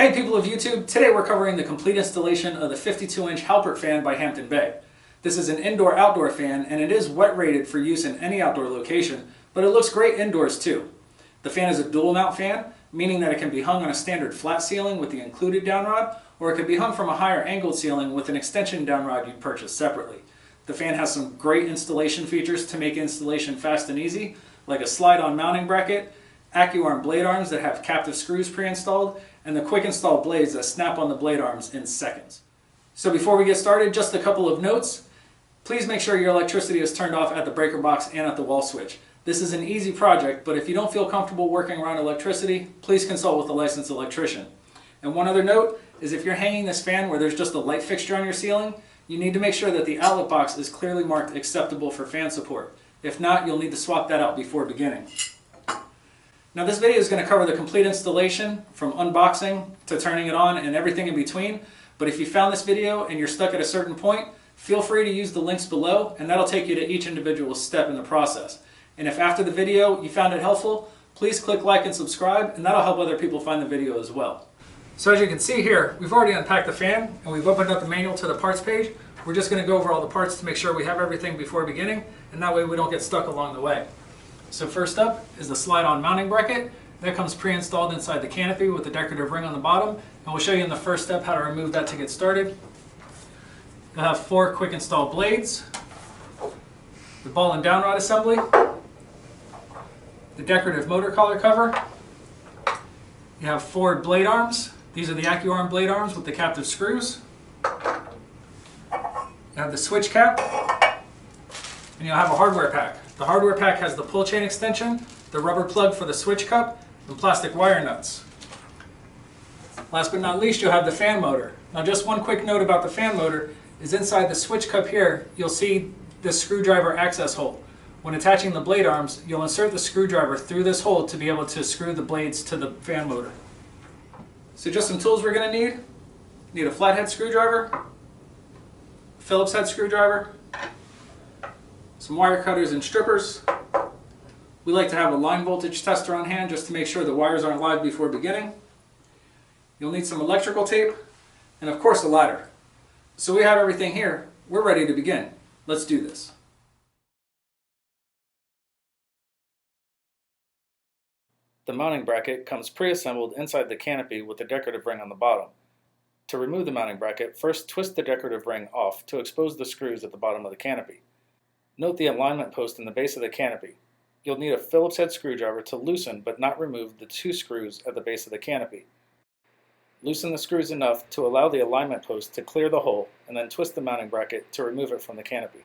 Hey people of YouTube, today we're covering the complete installation of the 52-inch Halpert fan by Hampton Bay. This is an indoor-outdoor fan and it is wet rated for use in any outdoor location, but it looks great indoors too. The fan is a dual mount fan, meaning that it can be hung on a standard flat ceiling with the included downrod, or it can be hung from a higher angled ceiling with an extension downrod you'd purchase separately. The fan has some great installation features to make installation fast and easy, like a slide-on mounting bracket, AccuArm blade arms that have captive screws pre-installed, and the QuickInstall blades that snap on the blade arms in seconds. So before we get started, just a couple of notes. Please make sure your electricity is turned off at the breaker box and at the wall switch. This is an easy project, but if you don't feel comfortable working around electricity, please consult with a licensed electrician. And one other note is if you're hanging this fan where there's just a light fixture on your ceiling, you need to make sure that the outlet box is clearly marked acceptable for fan support. If not, you'll need to swap that out before beginning. Now this video is going to cover the complete installation from unboxing to turning it on and everything in between, but if you found this video and you're stuck at a certain point, feel free to use the links below and that'll take you to each individual step in the process. And if after the video you found it helpful, please click like and subscribe and that'll help other people find the video as well. So as you can see here, we've already unpacked the fan and we've opened up the manual to the parts page. We're just going to go over all the parts to make sure we have everything before beginning, and that way we don't get stuck along the way. So first up is the slide-on mounting bracket. That comes pre-installed inside the canopy with the decorative ring on the bottom, and we'll show you in the first step how to remove that to get started. You'll have 4 quick install blades, the ball and downrod assembly, the decorative motor collar cover. You have 4 blade arms. These are the AccuArm blade arms with the captive screws. You have the switch cap, and you'll have a hardware pack. The hardware pack has the pull chain extension, the rubber plug for the switch cup, and plastic wire nuts. Last but not least, you'll have the fan motor. Now just one quick note about the fan motor is inside the switch cup here, you'll see this screwdriver access hole. When attaching the blade arms, you'll insert the screwdriver through this hole to be able to screw the blades to the fan motor. So just some tools we're going to need. Need a flathead screwdriver, Phillips head screwdriver, some wire cutters and strippers. We like to have a line voltage tester on hand just to make sure the wires aren't live before beginning. You'll need some electrical tape and of course a ladder. So we have everything here. We're ready to begin. Let's do this. The mounting bracket comes pre-assembled inside the canopy with the decorative ring on the bottom. To remove the mounting bracket, first twist the decorative ring off to expose the screws at the bottom of the canopy. Note the alignment post in the base of the canopy. You'll need a Phillips head screwdriver to loosen but not remove the 2 screws at the base of the canopy. Loosen the screws enough to allow the alignment post to clear the hole and then twist the mounting bracket to remove it from the canopy.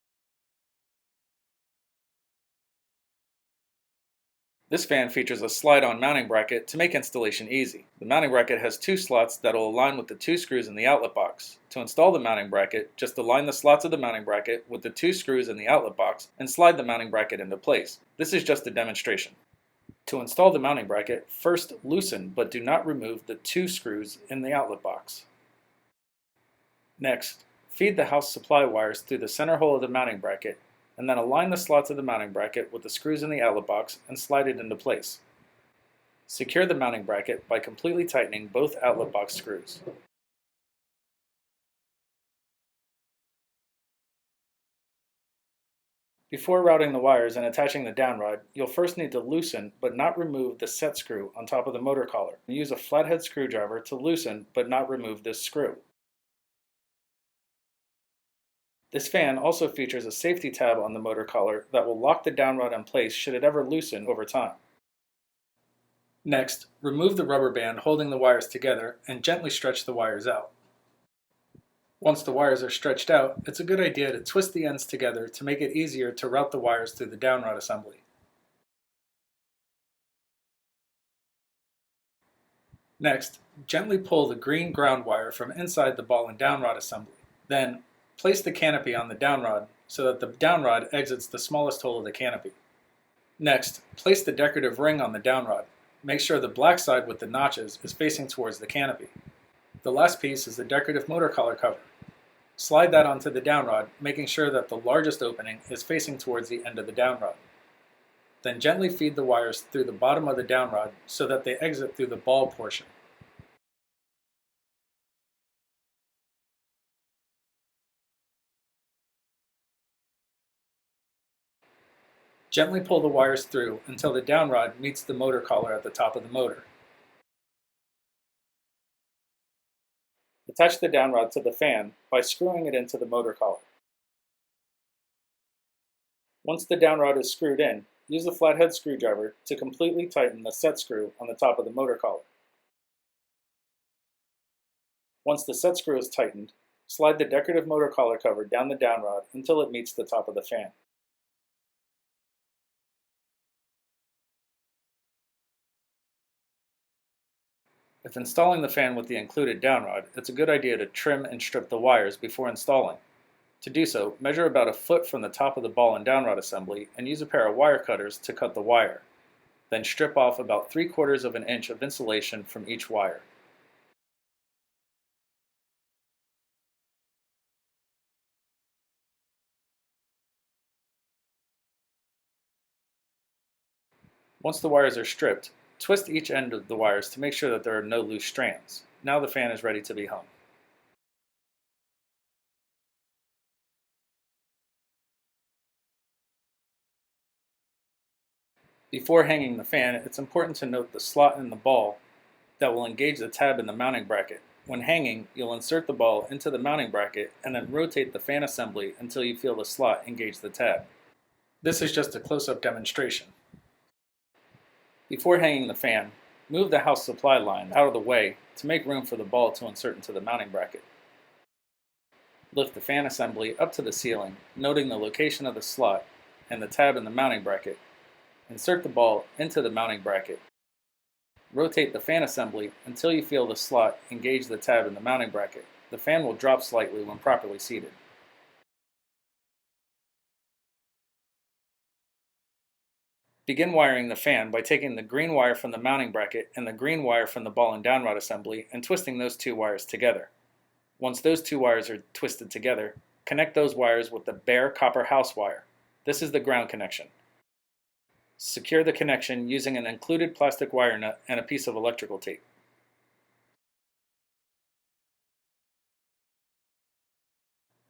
This fan features a slide-on mounting bracket to make installation easy. The mounting bracket has 2 slots that will align with the 2 screws in the outlet box. To install the mounting bracket, just align the slots of the mounting bracket with the 2 screws in the outlet box and slide the mounting bracket into place. This is just a demonstration. To install the mounting bracket, first loosen but do not remove the 2 screws in the outlet box. Next, feed the house supply wires through the center hole of the mounting bracket and then align the slots of the mounting bracket with the screws in the outlet box and slide it into place. Secure the mounting bracket by completely tightening both outlet box screws. Before routing the wires and attaching the downrod, you'll first need to loosen but not remove the set screw on top of the motor collar. Use a flathead screwdriver to loosen but not remove this screw. This fan also features a safety tab on the motor collar that will lock the downrod in place should it ever loosen over time. Next, remove the rubber band holding the wires together and gently stretch the wires out. Once the wires are stretched out, it's a good idea to twist the ends together to make it easier to route the wires through the downrod assembly. Next, gently pull the green ground wire from inside the ball and downrod assembly. Then, place the canopy on the downrod so that the downrod exits the smallest hole of the canopy. Next, place the decorative ring on the downrod. Make sure the black side with the notches is facing towards the canopy. The last piece is the decorative motor collar cover. Slide that onto the downrod, making sure that the largest opening is facing towards the end of the downrod. Then gently feed the wires through the bottom of the downrod so that they exit through the ball portion. Gently pull the wires through until the downrod meets the motor collar at the top of the motor. Attach the downrod to the fan by screwing it into the motor collar. Once the downrod is screwed in, use a flathead screwdriver to completely tighten the set screw on the top of the motor collar. Once the set screw is tightened, slide the decorative motor collar cover down the downrod until it meets the top of the fan. If installing the fan with the included downrod, it's a good idea to trim and strip the wires before installing. To do so, measure about a foot from the top of the ball and downrod assembly and use a pair of wire cutters to cut the wire. Then strip off about 3/4 of an inch of insulation from each wire. Once the wires are stripped, twist each end of the wires to make sure that there are no loose strands. Now the fan is ready to be hung. Before hanging the fan, it's important to note the slot in the ball that will engage the tab in the mounting bracket. When hanging, you'll insert the ball into the mounting bracket and then rotate the fan assembly until you feel the slot engage the tab. This is just a close-up demonstration. Before hanging the fan, move the house supply line out of the way to make room for the ball to insert into the mounting bracket. Lift the fan assembly up to the ceiling, noting the location of the slot and the tab in the mounting bracket. Insert the ball into the mounting bracket. Rotate the fan assembly until you feel the slot engage the tab in the mounting bracket. The fan will drop slightly when properly seated. Begin wiring the fan by taking the green wire from the mounting bracket and the green wire from the ball and downrod assembly and twisting those two wires together. Once those two wires are twisted together, connect those wires with the bare copper house wire. This is the ground connection. Secure the connection using an included plastic wire nut and a piece of electrical tape.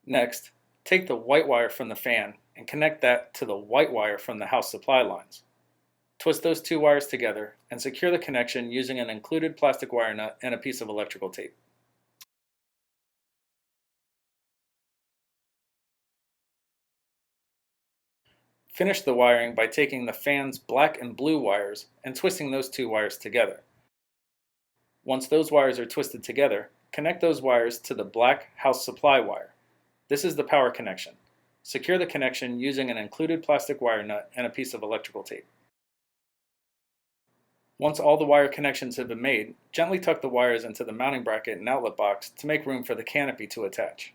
Next, take the white wire from the fan and connect that to the white wire from the house supply lines. Twist those two wires together and secure the connection using an included plastic wire nut and a piece of electrical tape. Finish the wiring by taking the fan's black and blue wires and twisting those two wires together. Once those wires are twisted together, connect those wires to the black house supply wire. This is the power connection. Secure the connection using an included plastic wire nut and a piece of electrical tape. Once all the wire connections have been made, gently tuck the wires into the mounting bracket and outlet box to make room for the canopy to attach.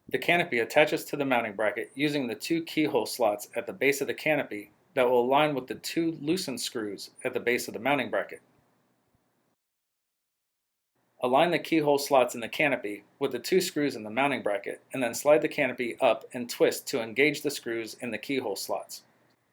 The canopy attaches to the mounting bracket using the two keyhole slots at the base of the canopy that will align with the two loosened screws at the base of the mounting bracket. Align the keyhole slots in the canopy with the two screws in the mounting bracket and then slide the canopy up and twist to engage the screws in the keyhole slots.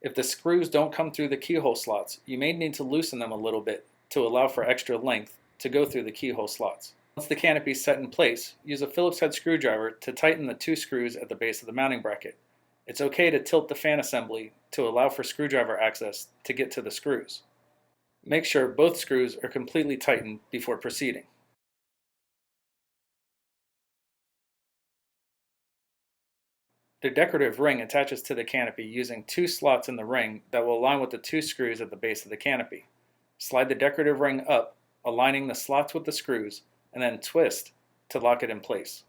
If the screws don't come through the keyhole slots, you may need to loosen them a little bit to allow for extra length to go through the keyhole slots. Once the canopy is set in place, use a Phillips head screwdriver to tighten the two screws at the base of the mounting bracket. It's okay to tilt the fan assembly to allow for screwdriver access to get to the screws. Make sure both screws are completely tightened before proceeding. The decorative ring attaches to the canopy using two slots in the ring that will align with the two screws at the base of the canopy. Slide the decorative ring up, aligning the slots with the screws, and then twist to lock it in place.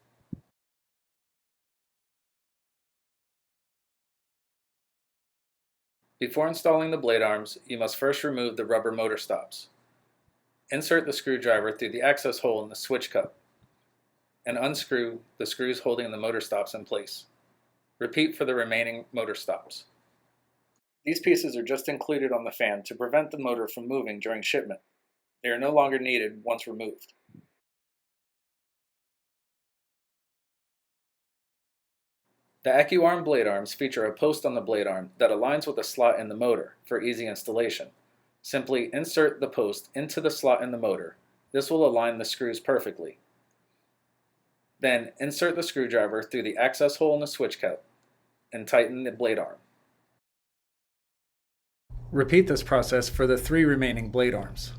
Before installing the blade arms, you must first remove the rubber motor stops. Insert the screwdriver through the access hole in the switch cup and unscrew the screws holding the motor stops in place. Repeat for the remaining motor stops. These pieces are just included on the fan to prevent the motor from moving during shipment. They are no longer needed once removed. The AccuArm blade arms feature a post on the blade arm that aligns with a slot in the motor for easy installation. Simply insert the post into the slot in the motor. This will align the screws perfectly. Then insert the screwdriver through the access hole in the switch cup and tighten the blade arm. Repeat this process for the 3 remaining blade arms.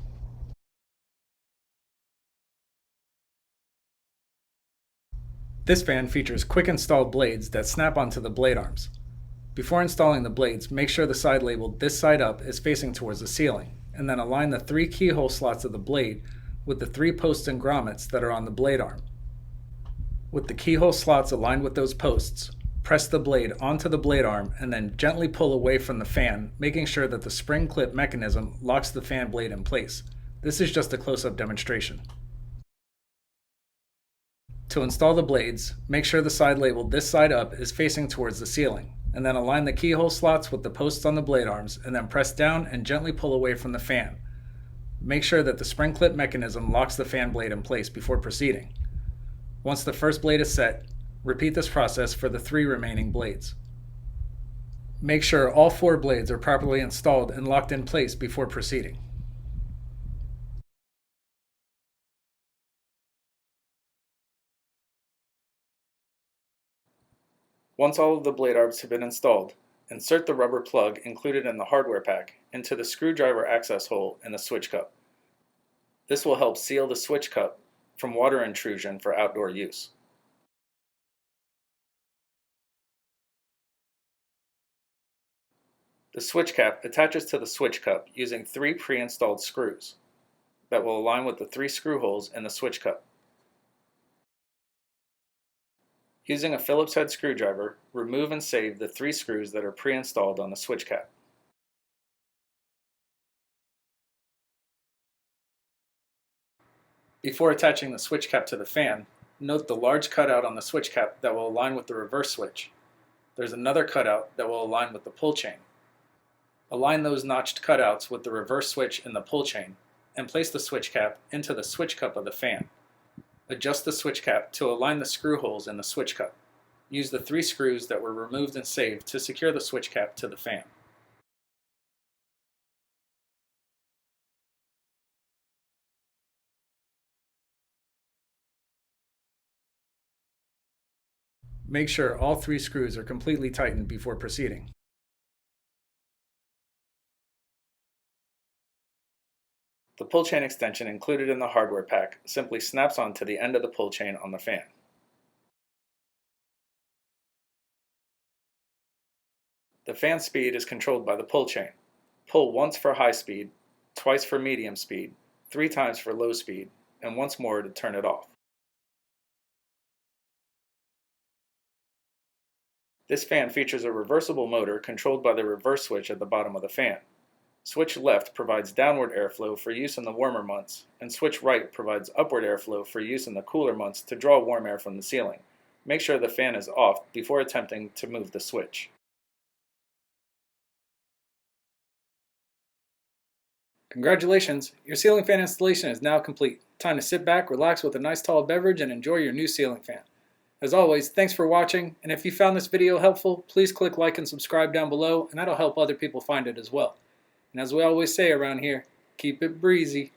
This fan features quick-install blades that snap onto the blade arms. Before installing the blades, make sure the side labeled "This side up" is facing towards the ceiling, and then align the 3 keyhole slots of the blade with the 3 posts and grommets that are on the blade arm. With the keyhole slots aligned with those posts, press the blade onto the blade arm and then gently pull away from the fan, making sure that the spring clip mechanism locks the fan blade in place. This is just a close-up demonstration. To install the blades, make sure the side labeled "This side up" is facing towards the ceiling, and then align the keyhole slots with the posts on the blade arms, and then press down and gently pull away from the fan. Make sure that the spring clip mechanism locks the fan blade in place before proceeding. Once the first blade is set, repeat this process for the 3 remaining blades. Make sure all 4 blades are properly installed and locked in place before proceeding. Once all of the blade arms have been installed, insert the rubber plug included in the hardware pack into the screwdriver access hole in the switch cup. This will help seal the switch cup from water intrusion for outdoor use. The switch cap attaches to the switch cup using 3 pre-installed screws that will align with the 3 screw holes in the switch cup. Using a Phillips head screwdriver, remove and save the 3 screws that are pre-installed on the switch cap. Before attaching the switch cap to the fan, note the large cutout on the switch cap that will align with the reverse switch. There's another cutout that will align with the pull chain. Align those notched cutouts with the reverse switch and the pull chain, and place the switch cap into the switch cup of the fan. Adjust the switch cap to align the screw holes in the switch cup. Use the 3 screws that were removed and saved to secure the switch cap to the fan. Make sure all 3 screws are completely tightened before proceeding. The pull chain extension included in the hardware pack simply snaps onto the end of the pull chain on the fan. The fan speed is controlled by the pull chain. Pull once for high speed, twice for medium speed, 3 times for low speed, and once more to turn it off. This fan features a reversible motor controlled by the reverse switch at the bottom of the fan. Switch left provides downward airflow for use in the warmer months, and switch right provides upward airflow for use in the cooler months to draw warm air from the ceiling. Make sure the fan is off before attempting to move the switch. Congratulations! Your ceiling fan installation is now complete. Time to sit back, relax with a nice tall beverage, and enjoy your new ceiling fan. As always, thanks for watching, and if you found this video helpful, please click like and subscribe down below, and that'll help other people find it as well. And as we always say around here, keep it breezy.